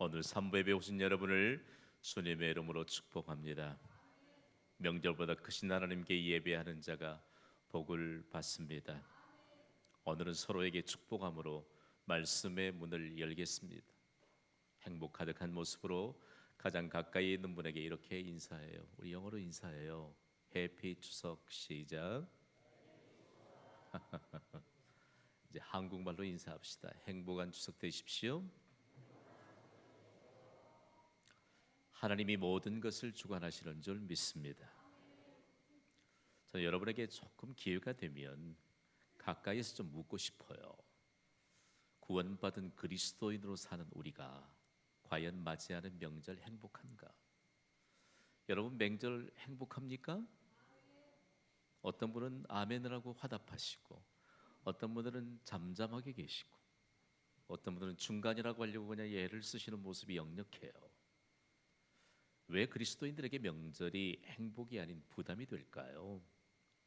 오늘 3부에 오신 여러분을 주님의 이름으로 축복합니다. 명절보다 크신 하나님께 예배하는 자가 복을 받습니다. 오늘은 서로에게 축복함으로 말씀의 문을 열겠습니다. 행복 가득한 모습으로 가장 가까이 있는 분에게 이렇게 인사해요. 우리 영어로 인사해요. 해피 추석. 시작. 이제 한국말로 인사합시다. 행복한 추석 되십시오. 하나님이 모든 것을 주관하시는 줄 믿습니다. 저는 여러분에게 조금 기회가 되면 가까이서 좀 묻고 싶어요. 구원받은 그리스도인으로 사는 우리가 과연 맞이하는 명절 행복한가? 여러분 명절 행복합니까? 어떤 분은 아멘을 하고 화답하시고, 어떤 분들은 잠잠하게 계시고, 어떤 분들은 중간이라고 하려고 그냥 예를 쓰시는 모습이 역력해요. 왜 그리스도인들에게 명절이 행복이 아닌 부담이 될까요?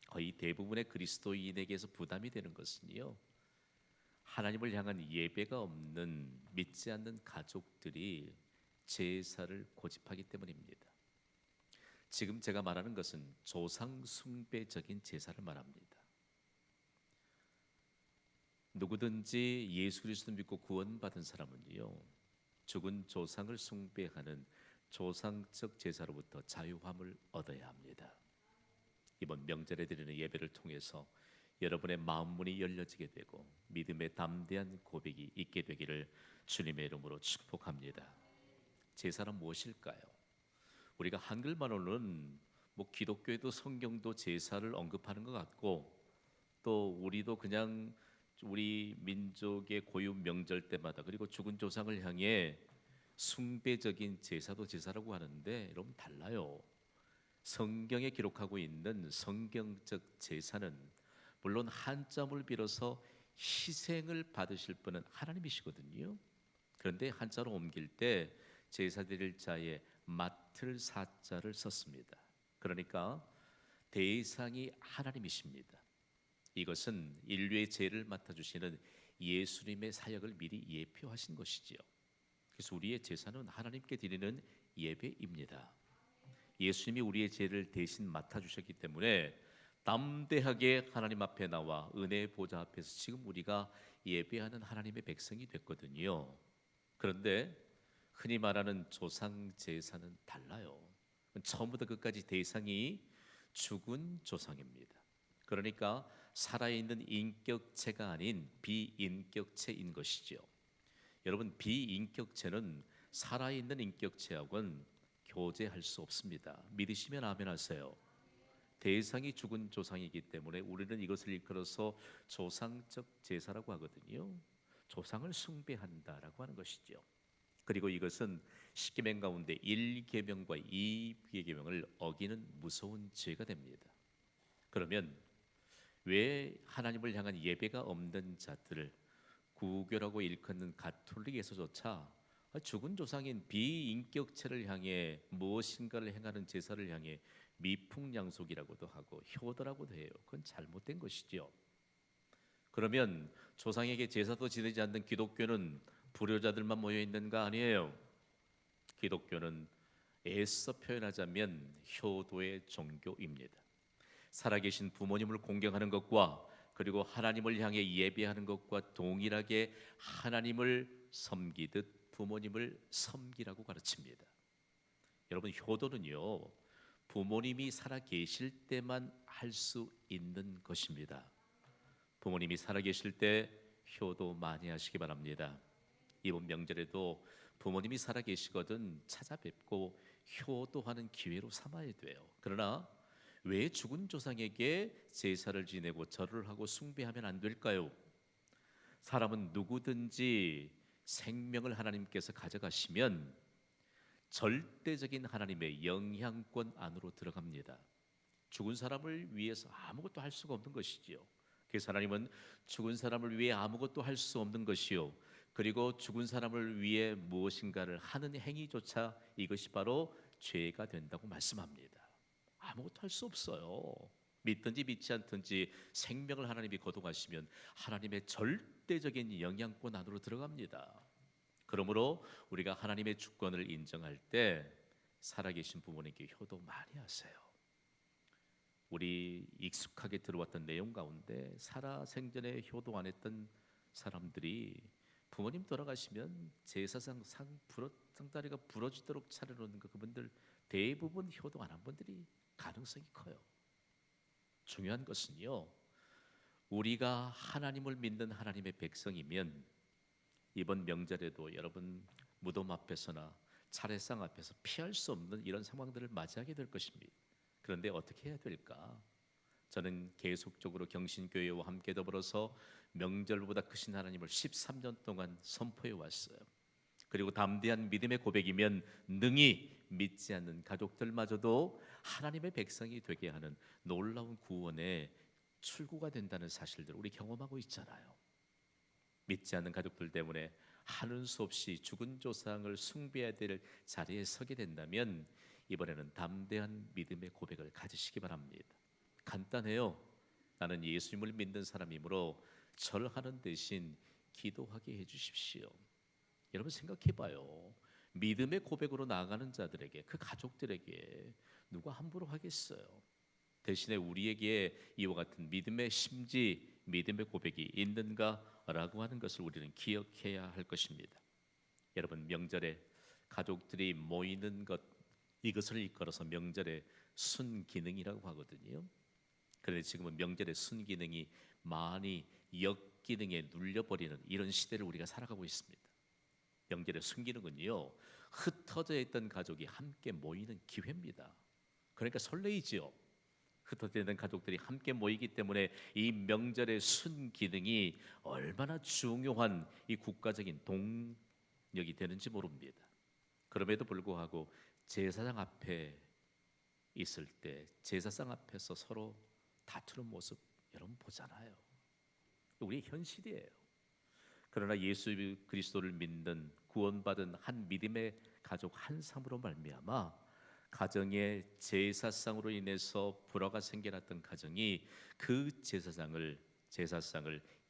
거의 대부분의 그리스도인에게서 부담이 되는 것은요, 하나님을 향한 예배가 없는 믿지 않는 가족들이 제사를 고집하기 때문입니다. 지금 제가 말하는 것은 조상 숭배적인 제사를 말합니다. 누구든지 예수 그리스도 믿고 구원받은 사람은요, 죽은 조상을 숭배하는 조상적 제사로부터 자유함을 얻어야 합니다. 이번 명절에 드리는 예배를 통해서 여러분의 마음 문이 열려지게 되고 믿음의 담대한 고백이 있게 되기를 주님의 이름으로 축복합니다. 제사는 무엇일까요? 우리가 한글만으로는 기독교에도 성경도 제사를 언급하는 것 같고, 또 우리도 그냥 우리 민족의 고유 명절 때마다 그리고 죽은 조상을 향해 숭배적인 제사도 제사라고 하는데, 여러분 달라요. 성경에 기록하고 있는 성경적 제사는 물론 한자를 빌어서 희생을 받으실 분은 하나님이시거든요. 그런데 한자로 옮길 때 제사 드릴 자에 맡을 사자를 썼습니다. 그러니까 대상이 하나님이십니다. 이것은 인류의 죄를 맡아주시는 예수님의 사역을 미리 예표하신 것이지요. 그래서 우리의 제사는 하나님께 드리는 예배입니다. 예수님이 우리의 죄를 대신 맡아주셨기 때문에 담대하게 하나님 앞에 나와 은혜의 보좌 앞에서 지금 우리가 예배하는 하나님의 백성이 됐거든요. 그런데 흔히 말하는 조상 제사는 달라요. 처음부터 끝까지 대상이 죽은 조상입니다. 그러니까 살아있는 인격체가 아닌 비인격체인 것이죠. 여러분, 비인격체는 살아있는 인격체하고는 교제할 수 없습니다. 믿으시면 아멘 하세요. 대상이 죽은 조상이기 때문에 우리는 이것을 일컬어서 조상적 제사라고 하거든요. 조상을 숭배한다라고 하는 것이죠. 그리고 이것은 십계명 가운데 1계명과 2계명을 어기는 무서운 죄가 됩니다. 그러면 왜 하나님을 향한 예배가 없는 자들을 구교라고 일컫는 가톨릭에서조차 죽은 조상인 비인격체를 향해 무엇인가를 행하는 제사를 향해 미풍양속이라고도 하고 효도라고도 해요. 그건 잘못된 것이죠. 그러면 조상에게 제사도 지내지 않는 기독교는 불효자들만 모여 있는가? 아니에요. 기독교는 애써 표현하자면 효도의 종교입니다. 살아계신 부모님을 공경하는 것과 그리고 하나님을 향해 예배하는 것과 동일하게 하나님을 섬기듯 부모님을 섬기라고 가르칩니다. 여러분, 효도는요, 부모님이 살아계실 때만 할 수 있는 것입니다. 부모님이 살아계실 때 효도 많이 하시기 바랍니다. 이번 명절에도 부모님이 살아계시거든 찾아뵙고 효도하는 기회로 삼아야 돼요. 그러나 왜 죽은 조상에게 제사를 지내고 절을 하고 숭배하면 안 될까요? 사람은 누구든지 생명을 하나님께서 가져가시면 절대적인 하나님의 영향권 안으로 들어갑니다. 죽은 사람을 위해서 아무것도 할 수가 없는 것이지요. 그래서 하나님은 죽은 사람을 위해 아무것도 할 수 없는 것이요, 그리고 죽은 사람을 위해 무엇인가를 하는 행위조차 이것이 바로 죄가 된다고 말씀합니다. 아무것도 할 수 없어요. 믿든지 믿지 않든지 생명을 하나님이 거둬가시면 하나님의 절대적인 영향권 안으로 들어갑니다. 그러므로 우리가 하나님의 주권을 인정할 때 살아계신 부모님께 효도 많이 하세요. 우리 익숙하게 들어왔던 내용 가운데 살아생전에 효도 안 했던 사람들이 부모님 돌아가시면 제사상 상다리가 부러지도록 차려놓는 그분들 대부분 효도 안 한 분들이 가능성이 커요. 중요한 것은요, 우리가 하나님을 믿는 하나님의 백성이면 이번 명절에도 여러분 무덤 앞에서나 차례상 앞에서 피할 수 없는 이런 상황들을 맞이하게 될 것입니다. 그런데 어떻게 해야 될까? 저는 계속적으로 경신교회와 함께 더불어서 명절보다 크신 하나님을 13년 동안 선포해 왔어요. 그리고 담대한 믿음의 고백이면 능히 믿지 않는 가족들마저도 하나님의 백성이 되게 하는 놀라운 구원의 출구가 된다는 사실들 우리 경험하고 있잖아요. 믿지 않는 가족들 때문에 하는 수 없이 죽은 조상을 숭배해야 될 자리에 서게 된다면 이번에는 담대한 믿음의 고백을 가지시기 바랍니다. 간단해요. 나는 예수님을 믿는 사람이므로 절하는 대신 기도하게 해주십시오. 여러분 생각해봐요. 믿음의 고백으로 나아가는 자들에게, 그 가족들에게 누가 함부로 하겠어요? 대신에 우리에게 이와 같은 믿음의 심지, 믿음의 고백이 있는가라고 하는 것을 우리는 기억해야 할 것입니다. 여러분 명절에 가족들이 모이는 것, 이것을 이끌어서 명절의 순기능이라고 하거든요. 그런데 지금은 명절의 순기능이 많이 역기능에 눌려버리는 이런 시대를 우리가 살아가고 있습니다. 명절의 순기능은요, 흩어져 있던 가족이 함께 모이는 기회입니다. 그러니까 설레이지요. 흩어져 있는 가족들이 함께 모이기 때문에 이 명절의 순기능이 얼마나 중요한 이 국가적인 동력이 되는지 모릅니다. 그럼에도 불구하고 제사장 앞에 있을 때 제사상 앞에서 서로 다투는 모습 여러분 보잖아요. 우리의 현실이에요. 그러나 예수 그리스도를 믿는 구원받은 한 믿음의 가족 한 삶으로 말미암아 가정의 제사상으로 인해서 불화가 생겨났던 가정이 그 제사상을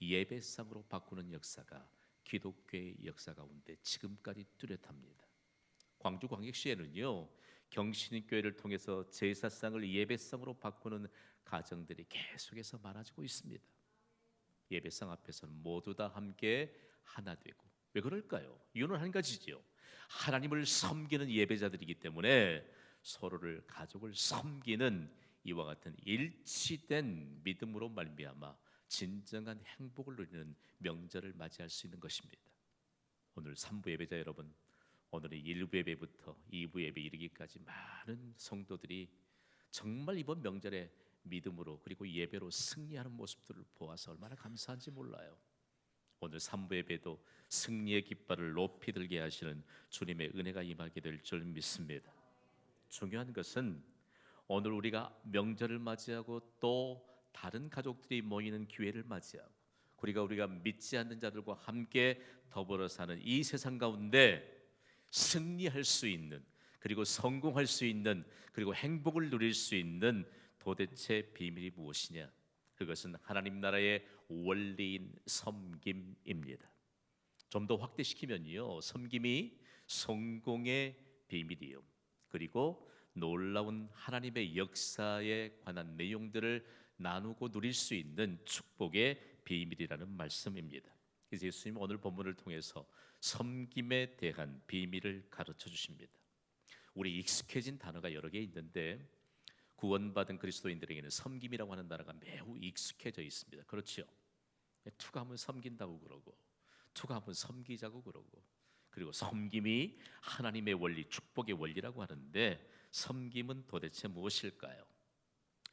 예배상으로 바꾸는 역사가 기독교의 역사 가운데 지금까지 뚜렷합니다. 광주광역시에는요, 경신교회를 통해서 제사상을 예배상으로 바꾸는 가정들이 계속해서 많아지고 있습니다. 예배상 앞에서는 모두 다 함께 하나 되고, 왜 그럴까요? 이유는 한 가지지요. 하나님을 섬기는 예배자들이기 때문에 서로를, 가족을 섬기는 이와 같은 일치된 믿음으로 말미암아 진정한 행복을 누리는 명절을 맞이할 수 있는 것입니다. 오늘 3부 예배자 여러분, 오늘의 1부 예배부터 2부 예배 이르기까지 많은 성도들이 정말 이번 명절에 믿음으로 그리고 예배로 승리하는 모습들을 보아서 얼마나 감사한지 몰라요. 오늘 3부 예배도 승리의 깃발을 높이 들게 하시는 주님의 은혜가 임하게 될 줄 믿습니다. 중요한 것은 오늘 우리가 명절을 맞이하고 또 다른 가족들이 모이는 기회를 맞이하고 우리가 믿지 않는 자들과 함께 더불어 사는 이 세상 가운데 승리할 수 있는, 그리고 성공할 수 있는, 그리고 행복을 누릴 수 있는 도대체 비밀이 무엇이냐? 그것은 하나님 나라의 원리인 섬김입니다. 좀 더 확대시키면요, 섬김이 성공의 비밀이요, 그리고 놀라운 하나님의 역사에 관한 내용들을 나누고 누릴 수 있는 축복의 비밀이라는 말씀입니다. 그래서 예수님 오늘 본문을 통해서 섬김에 대한 비밀을 가르쳐 주십니다. 우리 익숙해진 단어가 여러 개 있는데 구원받은 그리스도인들에게는 섬김이라고 하는 단어가 매우 익숙해져 있습니다. 그렇죠? 투가하면 섬긴다고 그러고, 투가하면 섬기자고 그러고, 그리고 섬김이 하나님의 원리, 축복의 원리라고 하는데 섬김은 도대체 무엇일까요?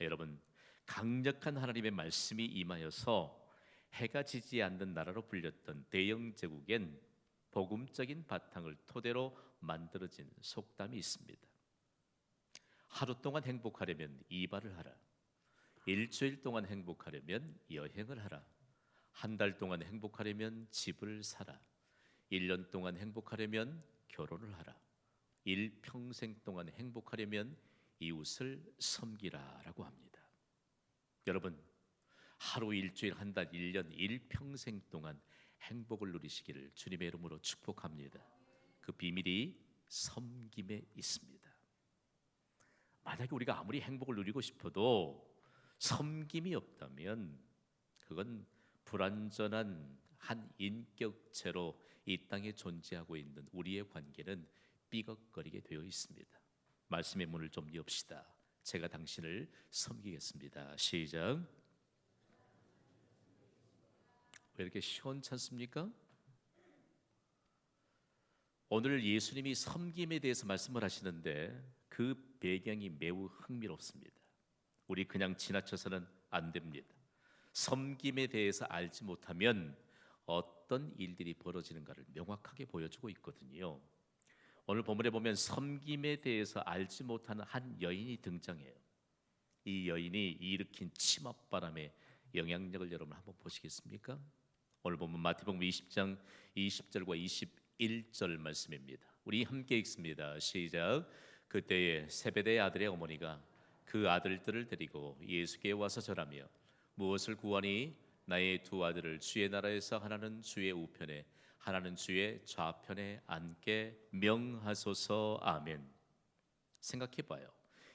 여러분, 강력한 하나님의 말씀이 임하여서 해가 지지 않는 나라로 불렸던 대영 제국엔 복음적인 바탕을 토대로 만들어진 속담이 있습니다. 하루 동안 행복하려면 이발을 하라. 일주일 동안 행복하려면 여행을 하라. 한 달 동안 행복하려면 집을 사라. 1년 동안 행복하려면 결혼을 하라. 일평생 동안 행복하려면 이웃을 섬기라라고 합니다. 여러분, 하루, 일주일, 한 달, 1년, 일평생 동안 행복을 누리시기를 주님의 이름으로 축복합니다. 그 비밀이 섬김에 있습니다. 만약에 우리가 아무리 행복을 누리고 싶어도 섬김이 없다면 그건 불완전한 한 인격체로 이 땅에 존재하고 있는 우리의 관계는 삐걱거리게 되어 있습니다. 말씀의 문을 좀 엽시다. 제가 당신을 섬기겠습니다. 시작. 왜 이렇게 시원찮습니까? 오늘 예수님이 섬김에 대해서 말씀을 하시는데 그 배경이 매우 흥미롭습니다. 우리 그냥 지나쳐서는 안 됩니다. 섬김에 대해서 알지 못하면 어떤 일들이 벌어지는가를 명확하게 보여주고 있거든요. 오늘 본문에 보면 섬김에 대해서 알지 못하는 한 여인이 등장해요. 이 여인이 일으킨 치맛바람의 영향력을 여러분 한번 보시겠습니까? 오늘 보면 마태복음 20장 20절과 21절 말씀입니다. 우리 함께 읽습니다. 시작. 그때에 세베대의 아들의 어머니가 그 아들들을 데리고 예수께 와서 절하며 무엇을 구하니 나의 두 아들을 주의 나라에서 하나는 주의 우편에 하나는 주의 좌편에 앉게 명하소서. 아멘. 생각해 봐요.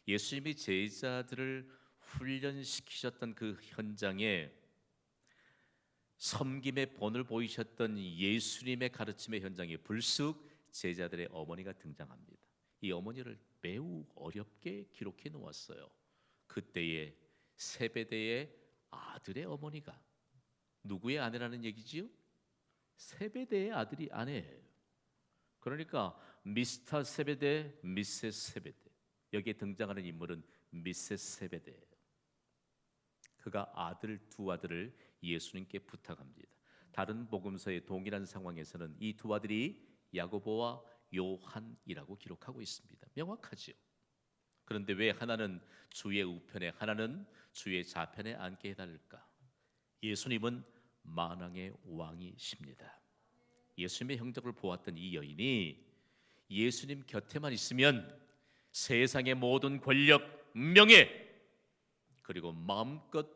예수님이 제자들을 훈련시키셨던 그 현장에 섬김의 본을 보이셨던 예수님의 가르침의 현장에 불쑥 제자들의 어머니가 등장합니다. 이 어머니를 매우 어렵게 기록해 놓았어요. 그때의 세베대의 아들의 어머니가 누구의 아내라는 얘기지요? 세베대의 아들이 아내예요. 그러니까 미스터 세베대, 미세스 세베대. 여기에 등장하는 인물은 미세스 세베대예요. 그가 두 아들을 예수님께 부탁합니다. 다른 복음서의 동일한 상황에서는 이 두 아들이 야고보와 요한이라고 기록하고 있습니다. 명확하지요. 그런데 왜 하나는 주의 우편에 하나는 주의 좌편에 앉게 해달까? 예수님은 만왕의 왕이십니다. 예수님의 형적을 보았던 이 여인이 예수님 곁에만 있으면 세상의 모든 권력, 명예 그리고 마음껏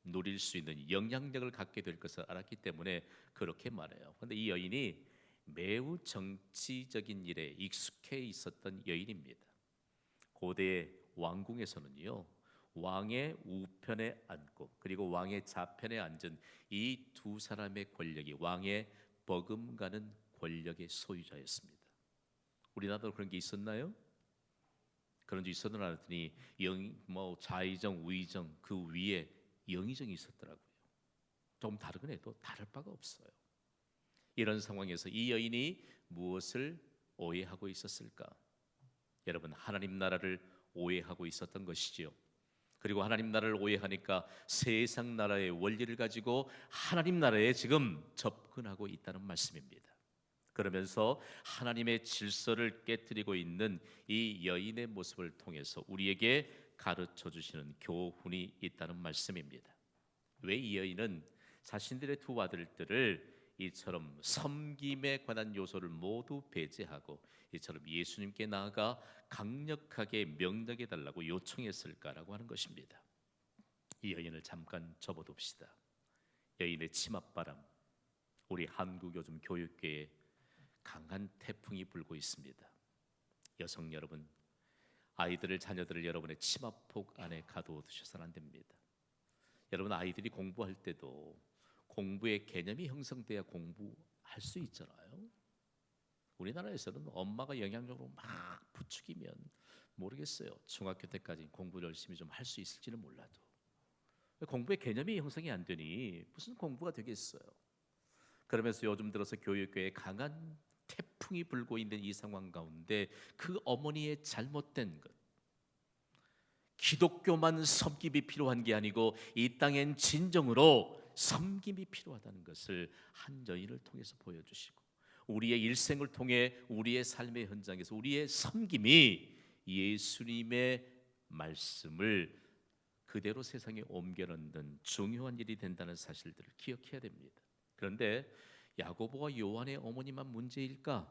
누릴 수 있는 영향력을 갖게 될 것을 알았기 때문에 그렇게 말해요. 그런데 이 여인이 매우 정치적인 일에 익숙해 있었던 여인입니다. 고대 왕궁에서는요, 왕의 우편에 앉고 그리고 왕의 좌편에 앉은 이 두 사람의 권력이 왕의 버금가는 권력의 소유자였습니다. 우리나라도 그런 게 있었나요? 그런 게 있었나 했더니 좌의정, 우의정 그 위에 영의정이 있었더라고요. 좀 다르긴 해도 다를 바가 없어요. 이런 상황에서 이 여인이 무엇을 오해하고 있었을까? 여러분, 하나님 나라를 오해하고 있었던 것이지요. 그리고 하나님 나라를 오해하니까 세상 나라의 원리를 가지고 하나님 나라에 지금 접근하고 있다는 말씀입니다. 그러면서 하나님의 질서를 깨뜨리고 있는 이 여인의 모습을 통해서 우리에게 가르쳐 주시는 교훈이 있다는 말씀입니다. 왜 이 여인은 자신들의 두 아들들을 이처럼 섬김에 관한 요소를 모두 배제하고 이처럼 예수님께 나아가 강력하게 명령해 달라고 요청했을까라고 하는 것입니다. 이 여인을 잠깐 접어둡시다. 여인의 치맛바람, 우리 한국 요즘 교육계에 강한 태풍이 불고 있습니다. 여성 여러분, 아이들을 자녀들을 여러분의 치마폭 안에 가두어 두셔서는 안 됩니다. 여러분, 아이들이 공부할 때도 공부의 개념이 형성돼야 공부할 수 있잖아요. 우리나라에서는 엄마가 영향력으로 막 부추기면 모르겠어요. 중학교 때까지 공부를 열심히 좀 할 수 있을지는 몰라도 공부의 개념이 형성이 안 되니 무슨 공부가 되겠어요. 그러면서 요즘 들어서 교육계에 강한 태풍이 불고 있는 이 상황 가운데 그 어머니의 잘못된 것, 기독교만 섬김이 필요한 게 아니고 이 땅엔 진정으로 섬김이 필요하다는 것을 한 여인을 통해서 보여주시고 우리의 일생을 통해 우리의 삶의 현장에서 우리의 섬김이 예수님의 말씀을 그대로 세상에 옮겨놓는 중요한 일이 된다는 사실들을 기억해야 됩니다. 그런데 야고보와 요한의 어머니만 문제일까?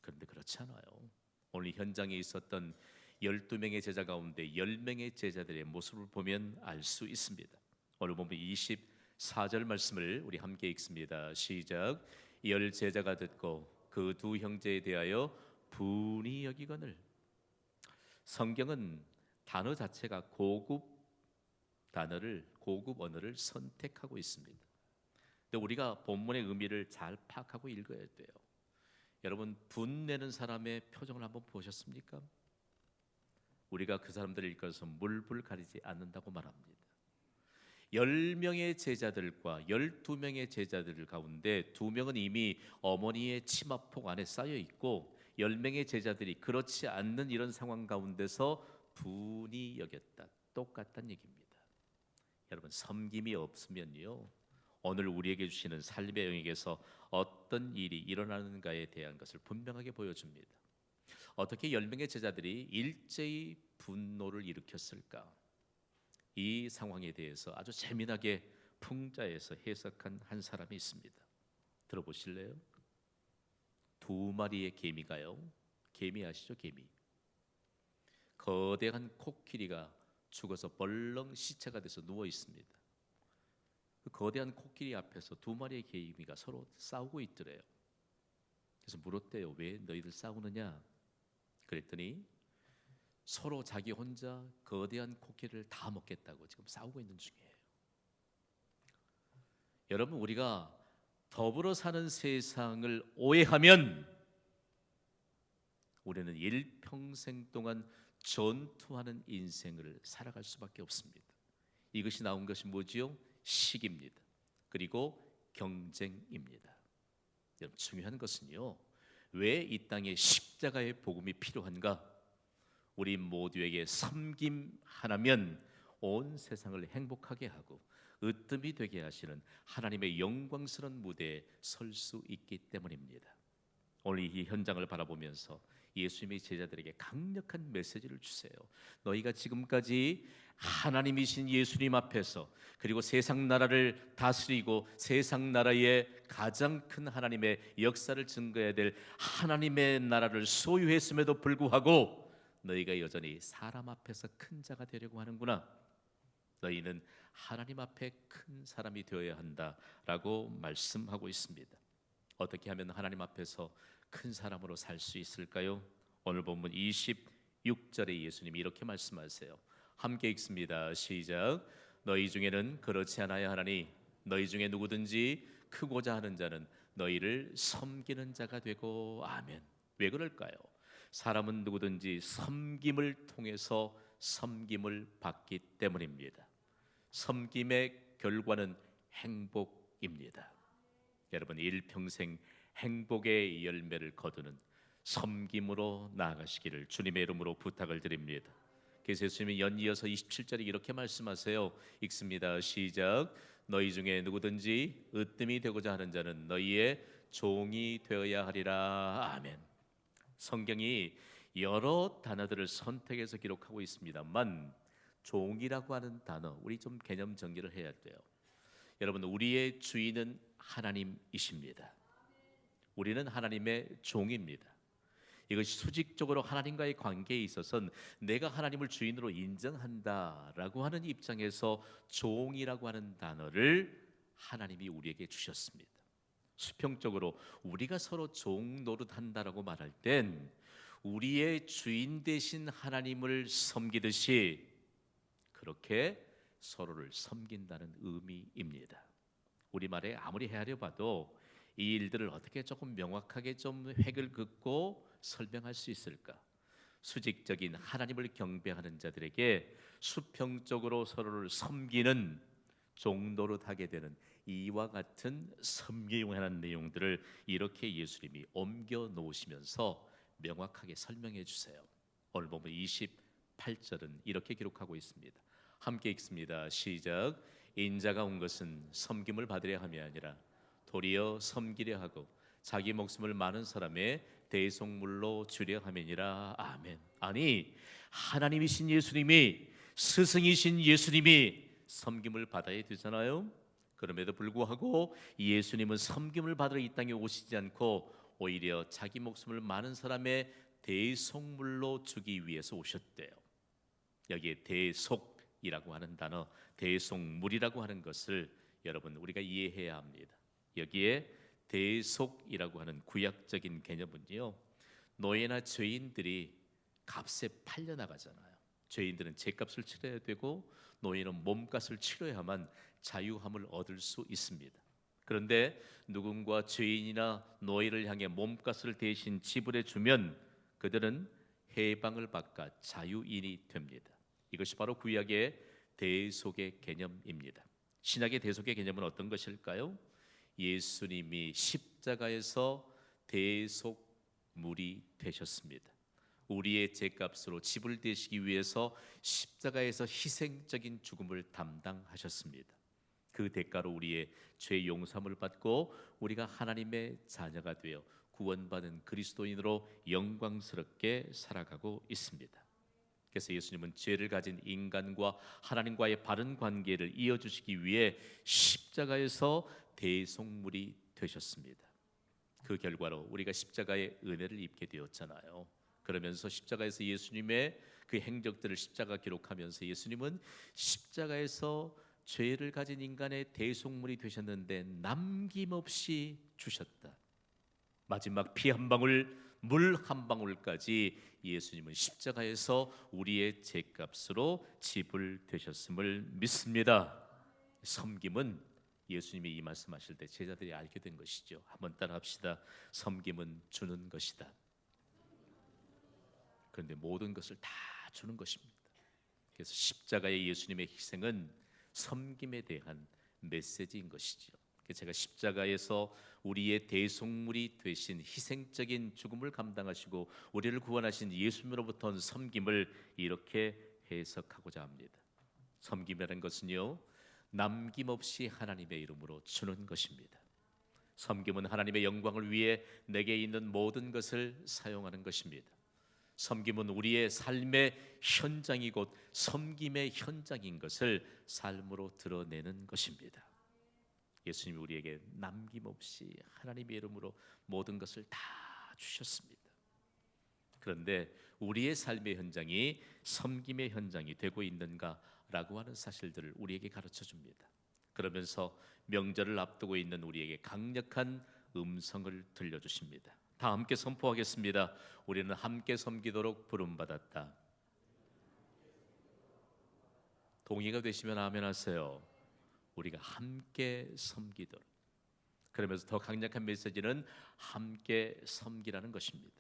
그런데 그렇지 않아요. 오늘 현장에 있었던 12명의 제자 가운데 10명의 제자들의 모습을 보면 알 수 있습니다. 오늘 보면 4절 말씀을 우리 함께 읽습니다. 시작. 열 제자가 듣고 그 두 형제에 대하여 분이 여기거늘. 성경은 단어 자체가 고급 언어를 선택하고 있습니다. 근데 우리가 본문의 의미를 잘 파악하고 읽어야 돼요. 여러분, 분내는 사람의 표정을 한번 보셨습니까? 우리가 그 사람들을 읽어서 물불 가리지 않는다고 말합니다. 10명의 제자들과 12명의 제자들 가운데 2명은 이미 어머니의 치마폭 안에 쌓여 있고 10명의 제자들이 그렇지 않는 이런 상황 가운데서 분이 여겼다. 똑같다는 얘기입니다. 여러분, 섬김이 없으면요, 오늘 우리에게 주시는 삶의 영역에서 어떤 일이 일어나는가에 대한 것을 분명하게 보여줍니다. 어떻게 10명의 제자들이 일제히 분노를 일으켰을까? 이 상황에 대해서 아주 재미나게 풍자에서 해석한 한 사람이 있습니다. 들어보실래요? 2마리의 개미가요. 개미 아시죠? 개미. 거대한 코끼리가 죽어서 벌렁 시체가 돼서 누워 있습니다. 그 거대한 코끼리 앞에서 2마리의 개미가 서로 싸우고 있더래요. 그래서 물었대요. 왜 너희들 싸우느냐? 그랬더니 서로 자기 혼자 거대한 코끼리를 다 먹겠다고 지금 싸우고 있는 중이에요. 여러분, 우리가 더불어 사는 세상을 오해하면 우리는 일평생 동안 전투하는 인생을 살아갈 수밖에 없습니다. 이것이 나온 것이 뭐지요? 시기입니다. 그리고 경쟁입니다. 여러분, 중요한 것은요, 왜 이 땅에 십자가의 복음이 필요한가? 우리 모두에게 섬김 하나면 온 세상을 행복하게 하고 으뜸이 되게 하시는 하나님의 영광스러운 무대에 설 수 있기 때문입니다. 오늘 이 현장을 바라보면서 예수님의 제자들에게 강력한 메시지를 주세요. 너희가 지금까지 하나님이신 예수님 앞에서, 그리고 세상 나라를 다스리고 세상 나라의 가장 큰 하나님의 역사를 증거해야 될 하나님의 나라를 소유했음에도 불구하고 너희가 여전히 사람 앞에서 큰 자가 되려고 하는구나. 너희는 하나님 앞에 큰 사람이 되어야 한다라고 말씀하고 있습니다. 어떻게 하면 하나님 앞에서 큰 사람으로 살 수 있을까요? 오늘 본문 26절에 예수님이 이렇게 말씀하세요. 함께 읽습니다. 시작. 너희 중에는 그렇지 않아야 하나니 너희 중에 누구든지 크고자 하는 자는 너희를 섬기는 자가 되고. 아멘. 왜 그럴까요? 사람은 누구든지 섬김을 통해서 섬김을 받기 때문입니다. 섬김의 결과는 행복입니다. 여러분, 일평생 행복의 열매를 거두는 섬김으로 나아가시기를 주님의 이름으로 부탁을 드립니다. 그래서 예수님이 연이어서 27절에 이렇게 말씀하세요. 읽습니다. 시작. 너희 중에 누구든지 으뜸이 되고자 하는 자는 너희의 종이 되어야 하리라. 아멘. 성경이 여러 단어들을 선택해서 기록하고 있습니다만 종이라고 하는 단어, 우리 좀 개념 정리를 해야 돼요. 여러분, 우리의 주인은 하나님이십니다. 우리는 하나님의 종입니다. 이것이 수직적으로 하나님과의 관계에 있어서는 내가 하나님을 주인으로 인정한다라고 하는 입장에서 종이라고 하는 단어를 하나님이 우리에게 주셨습니다. 수평적으로 우리가 서로 종 노릇한다라고 말할 땐 우리의 주인 되신 하나님을 섬기듯이 그렇게 서로를 섬긴다는 의미입니다. 우리말에 아무리 헤아려 봐도 이 일들을 어떻게 조금 명확하게 좀 획을 긋고 설명할 수 있을까? 수직적인 하나님을 경배하는 자들에게 수평적으로 서로를 섬기는 종노릇하게 되는 이와 같은 섬기용하는 내용들을 이렇게 예수님이 옮겨 놓으시면서 명확하게 설명해 주세요. 오늘 보면 28절은 이렇게 기록하고 있습니다. 함께 읽습니다. 시작. 인자가 온 것은 섬김을 받으려 함이 아니라 도리어 섬기려 하고 자기 목숨을 많은 사람의 대속물로 주려 함이니라. 아멘. 아니, 하나님이신 예수님이, 스승이신 예수님이 섬김을 받아야 되잖아요. 그럼에도 불구하고 예수님은 섬김을 받으러 이 땅에 오시지 않고 오히려 자기 목숨을 많은 사람의 대속물로 주기 위해서 오셨대요. 여기에 대속이라고 하는 단어, 대속물이라고 하는 것을 여러분 우리가 이해해야 합니다. 여기에 대속이라고 하는 구약적인 개념은요, 노예나 죄인들이 값에 팔려 나가잖아요. 죄인들은 죄값을 치러야 되고 노예는 몸값을 치러야만 자유함을 얻을 수 있습니다. 그런데 누군가 죄인이나 노예를 향해 몸값을 대신 지불해 주면 그들은 해방을 받아 자유인이 됩니다. 이것이 바로 구약의 대속의 개념입니다. 신약의 대속의 개념은 어떤 것일까요? 예수님이 십자가에서 대속물이 되셨습니다. 우리의 죄값으로 지불되시기 위해서 십자가에서 희생적인 죽음을 담당하셨습니다. 그 대가로 우리의 죄 용서함을 받고 우리가 하나님의 자녀가 되어 구원받은 그리스도인으로 영광스럽게 살아가고 있습니다. 그래서 예수님은 죄를 가진 인간과 하나님과의 바른 관계를 이어주시기 위해 십자가에서 대속물이 되셨습니다. 그 결과로 우리가 십자가의 은혜를 입게 되었잖아요. 그러면서 십자가에서 예수님의 그 행적들을 십자가 기록하면서 예수님은 십자가에서 죄를 가진 인간의 대속물이 되셨는데 남김없이 주셨다. 마지막 피 한 방울, 물 한 방울까지 예수님은 십자가에서 우리의 죄값으로 지불되셨음을 믿습니다. 섬김은 예수님이 이 말씀하실 때 제자들이 알게 된 것이죠. 한번 따라합시다. 섬김은 주는 것이다. 그런데 모든 것을 다 주는 것입니다. 그래서 십자가의 예수님의 희생은 섬김에 대한 메시지인 것이죠. 제가 십자가에서 우리의 대속물이 되신 희생적인 죽음을 감당하시고 우리를 구원하신 예수님으로부터 섬김을 이렇게 해석하고자 합니다. 섬김이라는 것은요, 남김없이 하나님의 이름으로 주는 것입니다. 섬김은 하나님의 영광을 위해 내게 있는 모든 것을 사용하는 것입니다. 섬김은 우리의 삶의 현장이 곧 섬김의 현장인 것을 삶으로 드러내는 것입니다. 예수님이 우리에게 남김없이 하나님의 이름으로 모든 것을 다 주셨습니다. 그런데 우리의 삶의 현장이 섬김의 현장이 되고 있는가라고 하는 사실들을 우리에게 가르쳐 줍니다. 그러면서 명절을 앞두고 있는 우리에게 강력한 음성을 들려주십니다. 다 함께 선포하겠습니다. 우리는 함께 섬기도록 부름받았다. 동의가 되시면 아멘 하세요. 우리가 함께 섬기도록. 그러면서 더 강력한 메시지는 함께 섬기라는 것입니다.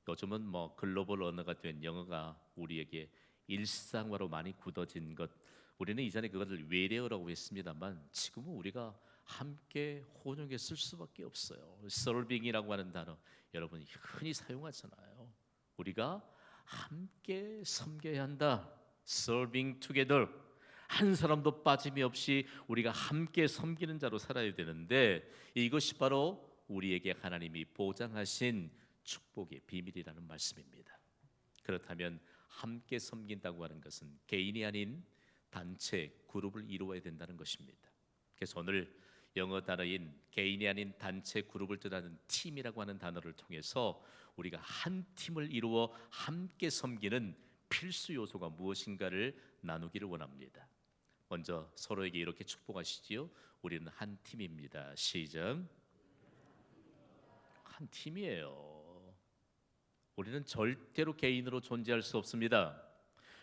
요즘은 글로벌 언어가 된 영어가 우리에게 일상화로 많이 굳어진 것, 우리는 이전에 그것을 외래어라고 했습니다만 지금은 우리가 함께 혼용해 쓸 수밖에 없어요. serving이라고 하는 단어 여러분이 흔히 사용하잖아요. 우리가 함께 섬겨야 한다. serving together. 한 사람도 빠짐이 없이 우리가 함께 섬기는 자로 살아야 되는데 이것이 바로 우리에게 하나님이 보장하신 축복의 비밀이라는 말씀입니다. 그렇다면 함께 섬긴다고 하는 것은 개인이 아닌 단체, 그룹을 이루어야 된다는 것입니다. 그래서 오늘 영어 단어인 개인이 아닌 단체, 그룹을 뜻하는 팀이라고 하는 단어를 통해서 우리가 한 팀을 이루어 함께 섬기는 필수 요소가 무엇인가를 나누기를 원합니다. 먼저 서로에게 이렇게 축복하시지요. 우리는 한 팀입니다. 시작. 한 팀이에요. 우리는 절대로 개인으로 존재할 수 없습니다.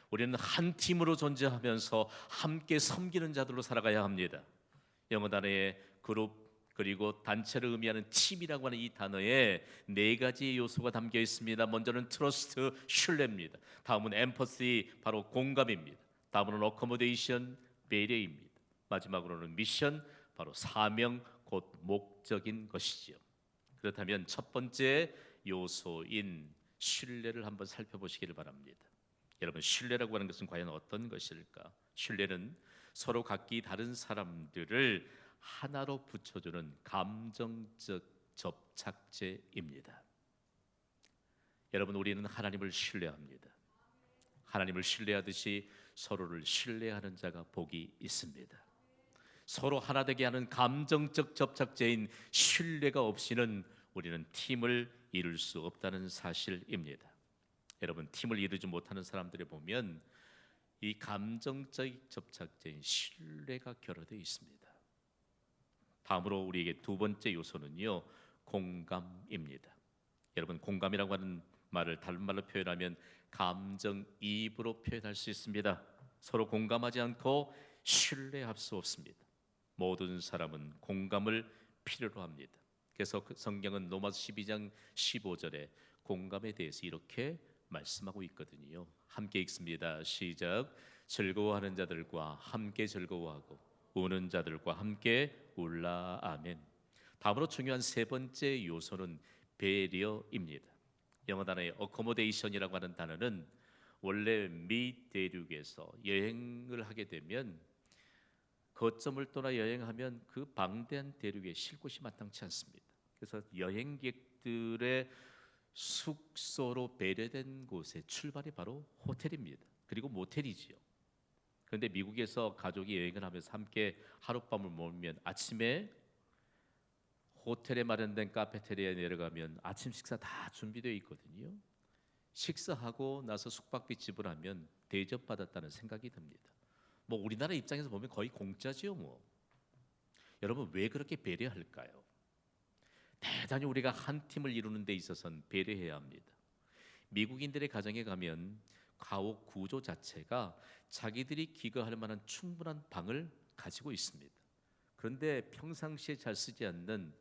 우리는 한 팀으로 존재하면서 함께 섬기는 자들로 살아가야 합니다. 영어 단어의 그룹 그리고 단체를 의미하는 팀이라고 하는 이 단어에 네 가지의 요소가 담겨 있습니다. 먼저는 트러스트, 신뢰입니다. 다음은 엠퍼시, 바로 공감입니다. 다음은 어코모데이션, 배려입니다. 마지막으로는 미션, 바로 사명, 곧 목적인 것이지요. 그렇다면 첫 번째 요소인 신뢰를 한번 살펴보시기를 바랍니다. 여러분, 신뢰라고 하는 것은 과연 어떤 것일까? 신뢰는 서로 각기 다른 사람들을 하나로 붙여주는 감정적 접착제입니다. 여러분, 우리는 하나님을 신뢰합니다. 하나님을 신뢰하듯이 서로를 신뢰하는 자가 복이 있습니다. 서로 하나 되게 하는 감정적 접착제인 신뢰가 없이는 우리는 팀을 이룰 수 없다는 사실입니다. 여러분, 팀을 이루지 못하는 사람들을 보면 이 감정적 접착제인 신뢰가 결여되어 있습니다. 다음으로 우리에게 두 번째 요소는요, 공감입니다. 여러분, 공감이라고 하는 말을 다른 말로 표현하면 감정이입으로 표현할 수 있습니다. 서로 공감하지 않고 신뢰할 수 없습니다. 모든 사람은 공감을 필요로 합니다. 그래서 그 성경은 로마서 12장 15절에 공감에 대해서 이렇게 말씀하고 있거든요. 함께 읽습니다. 시작. 즐거워하는 자들과 함께 즐거워하고 우는 자들과 함께 울라. 아멘. 다음으로 중요한 세 번째 요소는 배려입니다. 영어 단어의 accommodation이라고 하는 단어는 원래 미 대륙에서 여행을 하게 되면 거점을 떠나 여행하면 그 방대한 대륙에 쉴 곳이 마땅치 않습니다. 그래서 여행객들의 숙소로 배려된 곳의 출발이 바로 호텔입니다. 그리고 모텔이지요. 그런데 미국에서 가족이 여행을 하면서 함께 하룻밤을 머물면 아침에 호텔에 마련된 카페테리아에 내려가면 아침 식사 다 준비되어 있거든요. 식사하고 나서 숙박비 지불하면 대접받았다는 생각이 듭니다. 뭐 우리나라 입장에서 보면 거의 공짜지요, 뭐. 여러분, 왜 그렇게 배려할까요? 대단히 우리가 한 팀을 이루는 데 있어서는 배려해야 합니다. 미국인들의 가정에 가면 가옥 구조 자체가 자기들이 기거할 만한 충분한 방을 가지고 있습니다. 그런데 평상시에 잘 쓰지 않는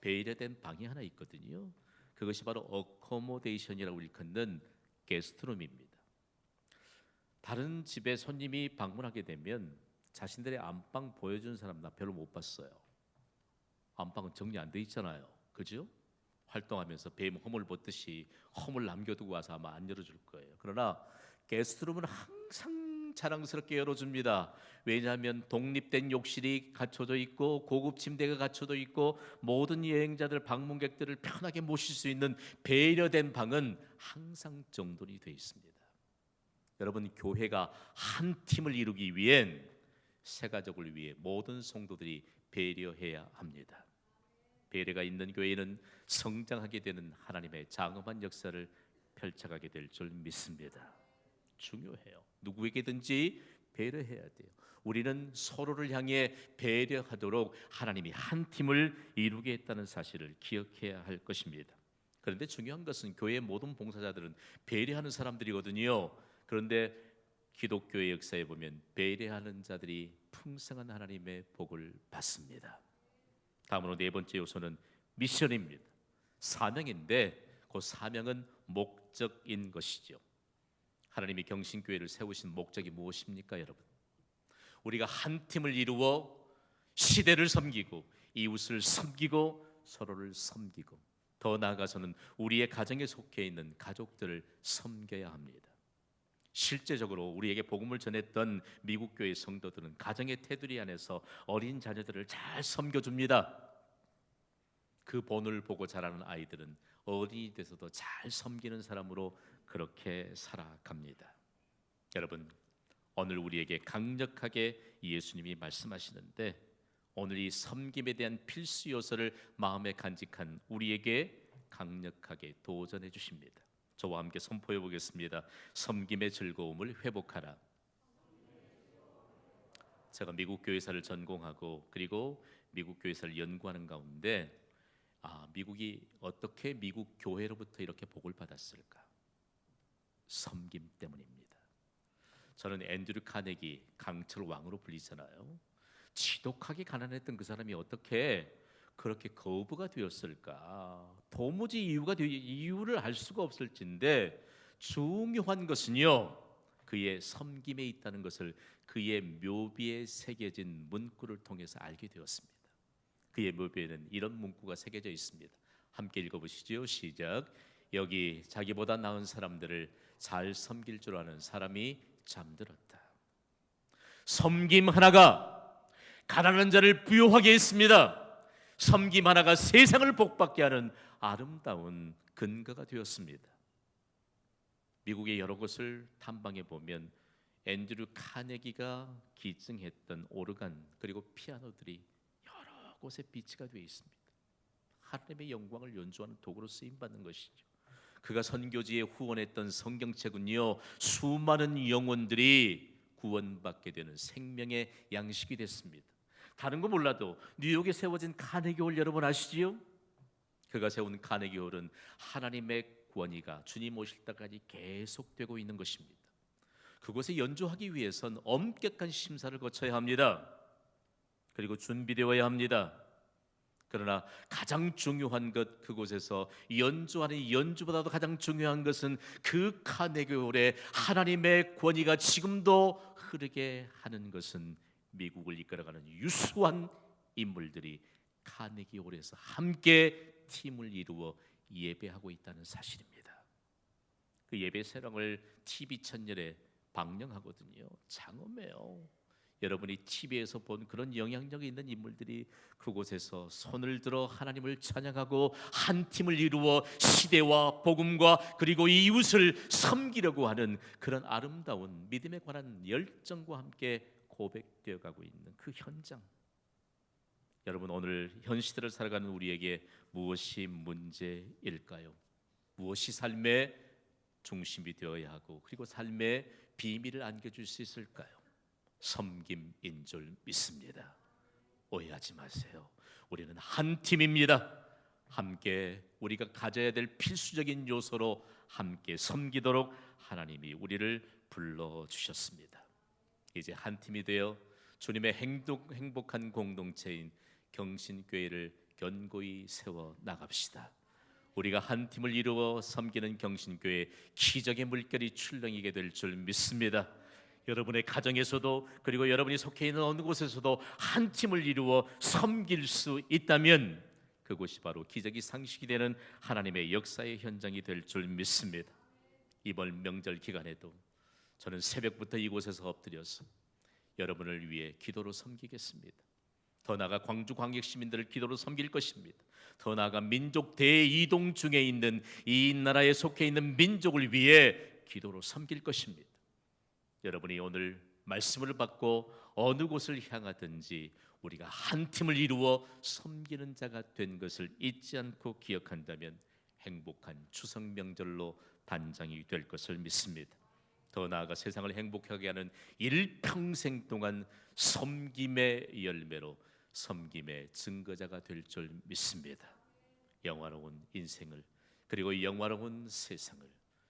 배려된 방이 하나 있거든요. 그것이 바로 어코모데이션이라고 일컫는 게스트룸입니다. 다른 집에 손님이 방문하게 되면 자신들의 안방 보여주는 사람 나 별로 못 봤어요. 안방은 정리 안 돼 있잖아요. 그죠? 활동하면서 뱀 허물 벗듯이 허물 남겨두고 와서 아마 안 열어줄 거예요. 그러나 게스트룸은 항상 자랑스럽게 열어줍니다. 왜냐하면 독립된 욕실이 갖춰져 있고 고급 침대가 갖춰져 있고 모든 여행자들 방문객들을 편하게 모실 수 있는 배려된 방은 항상 정돈이 되어 있습니다. 여러분, 교회가 한 팀을 이루기 위hen 새 가족을 위해 모든 성도들이 배려해야 합니다. 배려가 있는 교회는 성장하게 되는 하나님의 장엄한 역사를 펼쳐가게 될 줄 믿습니다. 중요해요. 누구에게든지 배려해야 돼요. 우리는 서로를 향해 배려하도록 하나님이 한 팀을 이루게 했다는 사실을 기억해야 할 것입니다. 그런데 중요한 것은 교회의 모든 봉사자들은 배려하는 사람들이거든요. 그런데 기독교의 역사에 보면 배려하는 자들이 풍성한 하나님의 복을 받습니다. 다음으로 네 번째 요소는 미션입니다. 사명인데 그 사명은 목적인 것이죠. 하나님이 경신교회를 세우신 목적이 무엇입니까, 여러분? 우리가 한 팀을 이루어 시대를 섬기고 이웃을 섬기고 서로를 섬기고 더 나아가서는 우리의 가정에 속해 있는 가족들을 섬겨야 합니다. 실제적으로 우리에게 복음을 전했던 미국 교회 성도들은 가정의 테두리 안에서 어린 자녀들을 잘 섬겨줍니다. 그 본을 보고 자라는 아이들은 어린이 돼서도 잘 섬기는 사람으로 그렇게 살아갑니다. 여러분, 오늘 우리에게 강력하게 예수님이 말씀하시는데 오늘 이 섬김에 대한 필수 요소를 마음에 간직한 우리에게 강력하게 도전해 주십니다. 저와 함께 선포해 보겠습니다. 섬김의 즐거움을 회복하라. 제가 미국 교회사를 전공하고 그리고 미국 교회사를 연구하는 가운데 미국이 어떻게 미국 교회로부터 이렇게 복을 받았을까? 섬김 때문입니다. 저는 앤드류 카네기, 강철 왕으로 불리잖아요. 지독하게 가난했던 그 사람이 어떻게 그렇게 거부가 되었을까? 도무지 이유를 알 수가 없을진데 중요한 것은요, 그의 섬김에 있다는 것을 그의 묘비에 새겨진 문구를 통해서 알게 되었습니다. 그의 묘비에는 이런 문구가 새겨져 있습니다. 함께 읽어보시죠. 시작. 여기 자기보다 나은 사람들을 잘 섬길 줄 아는 사람이 잠들었다. 섬김 하나가 가난한 자를 부유하게 했습니다. 섬김 하나가 세상을 복받게 하는 아름다운 근거가 되었습니다. 미국의 여러 곳을 탐방해 보면 앤드류 카네기가 기증했던 오르간 그리고 피아노들이 여러 곳에 비치가 되어 있습니다. 하나님의 영광을 연주하는 도구로 쓰임 받는 것이죠. 그가 선교지에 후원했던 성경책은요, 수많은 영혼들이 구원받게 되는 생명의 양식이 됐습니다. 다른 거 몰라도 뉴욕에 세워진 카네기홀 여러분 아시지요? 그가 세운 카네기홀은 하나님의 권위가 주님 오실 때까지 계속되고 있는 것입니다. 그곳에 연주하기 위해선 엄격한 심사를 거쳐야 합니다. 그리고 준비되어야 합니다. 그러나 가장 중요한 것, 그곳에서 연주하는 연주보다도 가장 중요한 것은 그 카네기홀에 하나님의 권위가 지금도 흐르게 하는 것은 미국을 이끌어가는 유수한 인물들이 카네기홀에서 함께 팀을 이루어 예배하고 있다는 사실입니다. 그 예배 세랑을 TV 채널에 방영하거든요. 장엄해요. 여러분이 TV에서 본 그런 영향력 있는 인물들이 그곳에서 손을 들어 하나님을 찬양하고 한 팀을 이루어 시대와 복음과 그리고 이웃을 섬기려고 하는 그런 아름다운 믿음에 관한 열정과 함께 고백되어 가고 있는 그 현장. 여러분, 오늘 현 시대를 살아가는 우리에게 무엇이 문제일까요? 무엇이 삶의 중심이 되어야 하고 그리고 삶의 비밀을 안겨줄 수 있을까요? 섬김인 줄 믿습니다. 오해하지 마세요. 우리는 한 팀입니다. 함께 우리가 가져야 될 필수적인 요소로 함께 섬기도록 하나님이 우리를 불러주셨습니다. 이제 한 팀이 되어 주님의 행복한 공동체인 경신교회를 견고히 세워 나갑시다. 우리가 한 팀을 이루어 섬기는 경신교회 기적의 물결이 출렁이게 될 줄 믿습니다. 여러분의 가정에서도 그리고 여러분이 속해 있는 어느 곳에서도 한 팀을 이루어 섬길 수 있다면 그곳이 바로 기적이 상식이 되는 하나님의 역사의 현장이 될 줄 믿습니다. 이번 명절 기간에도 저는 새벽부터 이곳에서 엎드려서 여러분을 위해 기도로 섬기겠습니다. 더 나아가 광주 광역 시민들을 기도로 섬길 것입니다. 더 나아가 민족 대이동 중에 있는 이 나라에 속해 있는 민족을 위해 기도로 섬길 것입니다. 여러분이 오늘 말씀을 받고 어느 곳을 향하든지 우리가 한 팀을 이루어 섬기는 자가 된 것을 잊지 않고 기억한다면 행복한 추석 명절로 단장이 될 것을 믿습니다. 더 나아가 세상을 행복하게 하는 일평생 동안 섬김의 열매로 섬김의 증거자가 될 줄 믿습니다. 영화로운 인생을 그리고 영화로운 세상을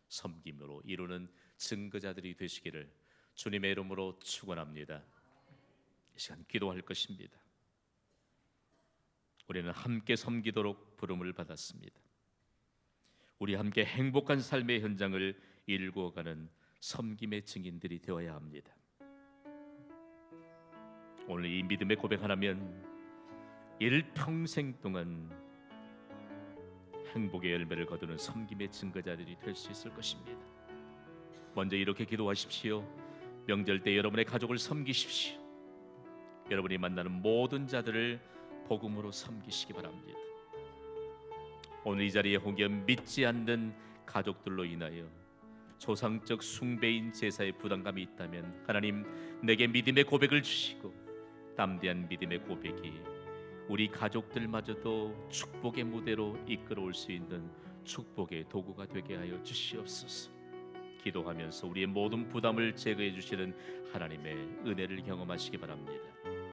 섬김으로 이루는 증거자들이 되시기를 주님의 이름으로 축원합니다. 이 시간 기도할 것입니다. 우리는 함께 섬기도록 부름을 받았습니다. 우리 함께 행복한 삶의 현장을 일구어가는 섬김의 증인들이 되어야 합니다. 오늘 이 믿음의 고백하라면 일평생 동안 행복의 열매를 거두는 섬김의 증거자들이 될 수 있을 것입니다. 먼저 이렇게 기도하십시오. 명절 때 여러분의 가족을 섬기십시오. 여러분이 만나는 모든 자들을 복음으로 섬기시기 바랍니다. 오늘 이 자리에 혹여 믿지 않는 가족들로 인하여 조상적 숭배인 제사에 부담감이 있다면 하나님 내게 믿음의 고백을 주시고 담대한 믿음의 고백이 우리 가족들마저도 축복의 무대로 이끌어올 수 있는 축복의 도구가 되게 하여 주시옵소서. 기도하면서 우리의 모든 부담을 제거해 주시는 하나님의 은혜를 경험하시기 바랍니다.